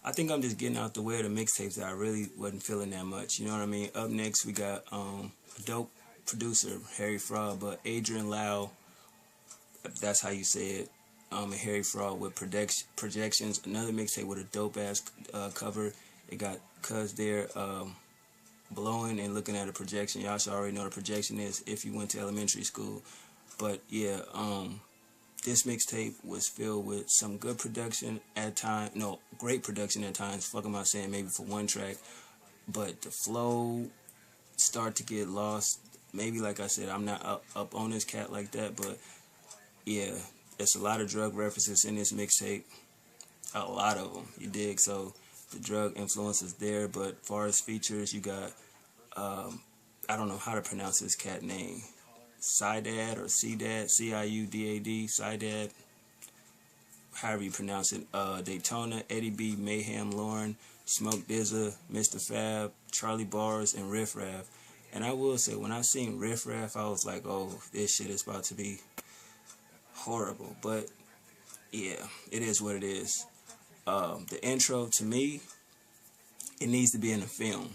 I think I'm just getting out the way of the mixtapes that I really wasn't feeling that much. You know what I mean? Up next, we got a dope producer, Harry Fraud, but Adrian Lau, if that's how you say it. And Harry Fraud with projections. Another mixtape with a dope ass cover. It got Cuz there blowing and looking at a projection. Y'all should already know what a projection is if you went to elementary school. But yeah, this mixtape was filled with some good production at times. No, great production at times. Fuck am I saying? Maybe for one track. But the flow start to get lost. Maybe, like I said, I'm not up on this cat like that. But yeah, there's a lot of drug references in this mixtape. A lot of them. You dig? So the drug influence is there. But as far as features, you got, I don't know how to pronounce this cat name. Sidad or Cdad, Ciudad, Sidad, however you pronounce it. Daytona, Eddie B, Mayhem, Lauren, Smoke Dizza, Mr. Fab, Charlie Bars, and Riff Raff. And I will say, when I seen Riff Raff, I was like, oh, this shit is about to be horrible. But yeah, it is what it is. The intro, to me, it needs to be in a film,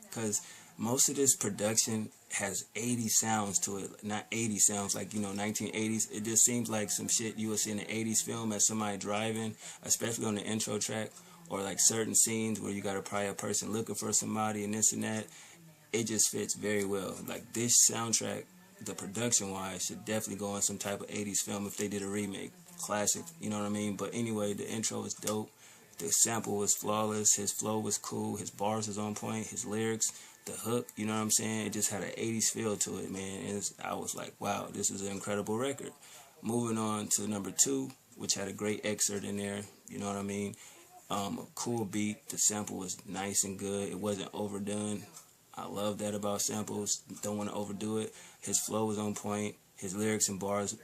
because most of this production has 80 sounds to it. Not 80 sounds like, 1980s. It just seems like some shit you would see in an 80s film as somebody driving, especially on the intro track, or like certain scenes where you got probably a person looking for somebody and this and that. It just fits very well. Like, this soundtrack, the production-wise, should definitely go on some type of 80s film if they did a remake. Classic, you know what I mean? But anyway, the intro was dope. The sample was flawless. His flow was cool. His bars was on point. His lyrics, the hook, you know what I'm saying? It just had an 80s feel to it, man. I was like, wow, this is an incredible record. Moving on to number 2, which had a great excerpt in there, you know what I mean? A cool beat. The sample was nice and good. It wasn't overdone. I love that about samples. Don't want to overdo it. His flow was on point. His lyrics and bars,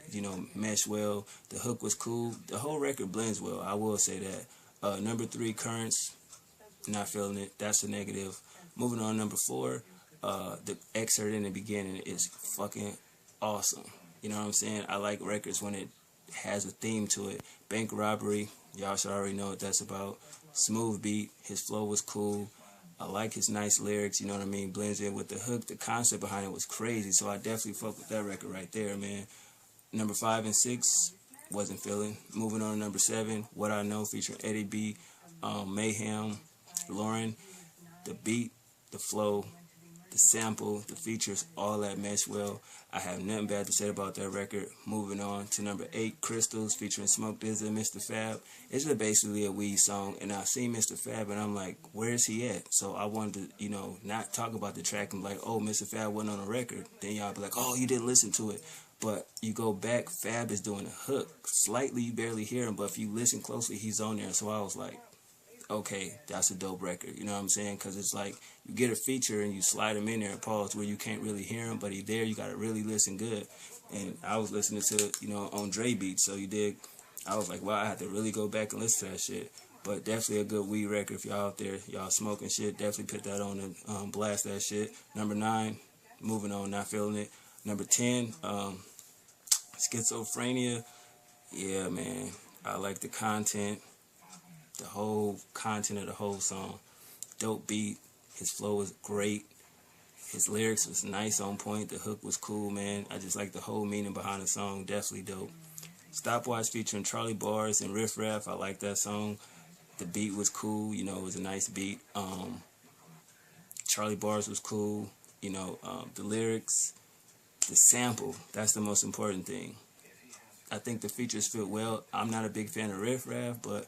mesh well. The hook was cool. The whole record blends well. I will say that. Number 3, Currents. Not feeling it. That's a negative. Moving on, number 4. The excerpt in the beginning is fucking awesome. You know what I'm saying? I like records when it has a theme to it. Bank Robbery. Y'all should already know what that's about. Smooth beat. His flow was cool. I like his nice lyrics, you know what I mean? Blends in with the hook. The concept behind it was crazy, so I definitely fuck with that record right there, man. Number 5 and 6, wasn't feeling. Moving on to number 7, What I Know featuring Eddie B, Mayhem, Lauren. The beat, the flow, the sample, the features, all that mesh well. I have nothing bad to say about that record. Moving on to number 8, Crystals featuring Smoke Dizza and Mr. Fab. It's basically a weed song, and I seen Mr. Fab and I'm like, where is he at? So I wanted to, not talk about the track and like, oh, Mr. Fab wasn't on a record. Then y'all be like, oh, you didn't listen to it. But you go back, Fab is doing a hook. Slightly, you barely hear him, but if you listen closely, he's on there. So I was like, okay, that's a dope record, you know what I'm saying? Because it's like, you get a feature and you slide him in there and pause where you can't really hear him, but he's there, you got to really listen good. And I was listening to, on Dre beats, so you dig. I was like, wow, I had to really go back and listen to that shit. But definitely a good weed record. If y'all out there, y'all smoking shit, definitely put that on and blast that shit. Number 9, moving on, not feeling it. Number 10, Schizophrenia. Yeah, man, I like the content. The whole content of the whole song. Dope beat. His flow was great. His lyrics was nice, on point. The hook was cool, man. I just like the whole meaning behind the song. Definitely dope. Stopwatch featuring Charlie Bars and Riff Raff. I like that song. The beat was cool. It was a nice beat. Charlie Bars was cool. The lyrics, the sample. That's the most important thing. I think the features fit well. I'm not a big fan of Riff Raff, but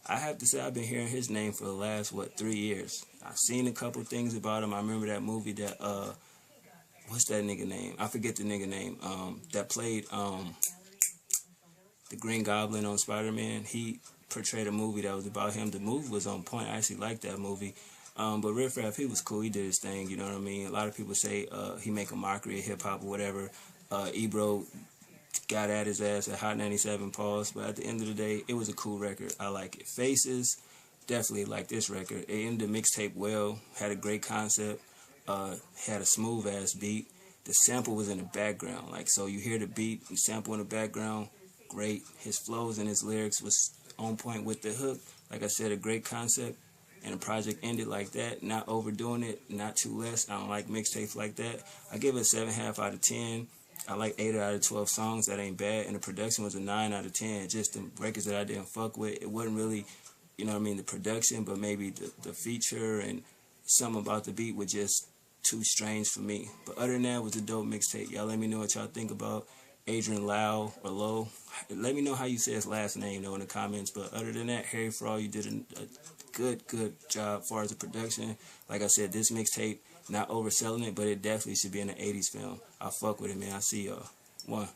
I have to say I've been hearing his name for the last, 3 years. I've seen a couple things about him. I remember that movie that, what's that nigga name? I forget the nigga name. That played the Green Goblin on Spider-Man. He portrayed a movie that was about him. The movie was on point. I actually liked that movie. But Riff Raff, he was cool. He did his thing, you know what I mean? A lot of people say he make a mockery of hip-hop or whatever. Ebro got at his ass at Hot 97, pause. But at the end of the day, it was a cool record. I like it. Faces, definitely like this record. It ended the mixtape well. Had a great concept. Had a smooth-ass beat. The sample was in the background. So you hear the beat, the sample in the background, great. His flows and his lyrics was on point with the hook. like I said, a great concept, and the project ended like that, not overdoing it, not too less. I don't like mixtapes like that. I give it a 7.5 out of 10. I like 8 out of 12 songs. That ain't bad. And the production was a 9 out of 10. Just the records that I didn't fuck with. It wasn't really, you know what I mean, the production, but maybe the feature and something about the beat was just too strange for me. But other than that, it was a dope mixtape. Y'all let me know what y'all think about Adrian Lau or Low. Let me know how you say his last name, though, in the comments. But other than that, Harry Fraud, you did a good job as far as the production. Like I said, this mixtape, not overselling it, but it definitely should be in an 80s film. I fuck with it, man. I see y'all. One.